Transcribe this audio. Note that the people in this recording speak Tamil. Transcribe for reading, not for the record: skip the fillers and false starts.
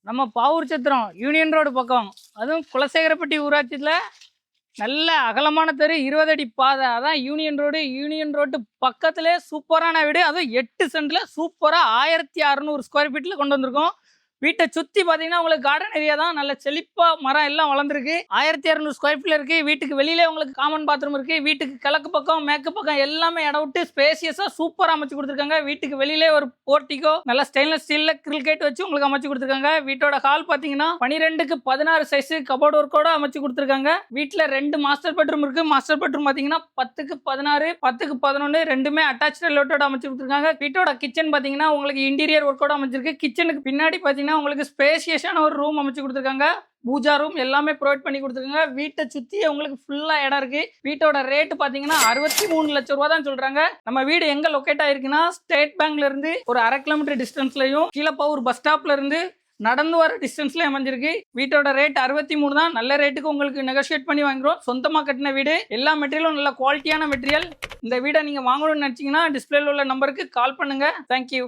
நம்ம பாவூர் சத்திரம் யூனியன் ரோடு பக்கம், அதுவும் குலசேகரப்பட்டி ஊராட்சியில் நல்ல அகலமான தெரு, 20 அடி பாதை. அதான் யூனியன் ரோடு. யூனியன் ரோட்டு பக்கத்திலே சூப்பரான வீடு, அதுவும் 8 சென்டில் சூப்பராக 1600 ஸ்கொயர் ஃபீட்டில் கொண்டு வந்திருக்கோம். வீட்டை சுற்றி பார்த்தீங்கன்னா உங்களுக்கு கார்டன் ஏரியா தான், நல்ல செழிப்பாக மரம் எல்லாம் வளர்ந்துருக்கு. 1600 ஸ்கொயர் ஃபீட்டில் இருக்குது. வீட்டுக்கு வெளியிலே உங்களுக்கு காமன் பாத்ரூம் இருக்குது. வீட்டுக்கு கிழக்கு பக்கம் மேற்கு பக்கம் எல்லாமே இடம் விட்டு ஸ்பேசியஸாக சூப்பராக அமைச்சு கொடுத்துருக்காங்க. வீட்டுக்கு வெளியிலே ஒரு போர்ட்டிகோ நல்ல ஸ்டெயின்லெஸ் ஸ்டீலில் கிரில் கேட் வச்சு உங்களுக்கு அமைச்சு கொடுத்துருக்காங்க. வீட்டோட ஹால் பார்த்தீங்கன்னா 12க்கு 16 சைஸு கபோர்டு ஒர்க்கோட அமைச்சு கொடுத்துருக்காங்க. வீட்டில் 2 மாஸ்டர் பெட்ரூம் இருக்குது. மாஸ்டர் பெட்ரூம் பார்த்தீங்கன்னா 10க்கு 16 10க்கு 11 ரெண்டுமே அட்டாச்டு லோட்டோட அமைச்சு கொடுத்துருக்காங்க. வீட்டோட கிச்சன் பார்த்தீங்கன்னா உங்களுக்கு இன்டீரியர் ஒர்க்கோட அமைச்சிருக்கு. கிச்சனுக்கு பின்னாடி பார்த்தீங்கன்னா உங்களுக்கு ஸ்பேசியஸான ஒரு ரூம் அமைச்சு கொடுத்துருக்காங்க. பூஜா ரூம் எல்லாமே ப்ரொவைட் பண்ணி கொடுத்துருக்காங்க. வீட்டை சுற்றி உங்களுக்கு ஃபுல்லாக இடம் இருக்குது. வீட்டோட ரேட்டு பார்த்தீங்கன்னா 63 லட்சம் ரூபா தான் சொல்கிறாங்க. நம்ம வீடு எங்கே லொக்கேட் ஆகிருக்குன்னா, ஸ்டேட் பேங்க்ல இருந்து ஒரு 1/2 கிலோமீட்டர் டிஸ்டன்ஸ்லையும், கீழப்பவூர் பஸ் ஸ்டாப்ல இருந்து நடந்து வர டிஸ்டன்ஸ்ல அமைஞ்சிருக்கு. வீட்டோட ரேட் 63 தான். நல்ல ரேட்டுக்கு உங்களுக்கு நெகோஷியேட் பண்ணி வாங்குறோம். சொந்தமாக கட்டின வீடு, எல்லா மெட்டீரியலும் நல்ல குவாலிட்டியான மெட்டீரியல். இந்த வீடை நீங்கள் வாங்கணும்னு நினச்சிங்கன்னா டிஸ்பிளேல உள்ள நம்பருக்கு கால் பண்ணுங்கள். தேங்க்யூ.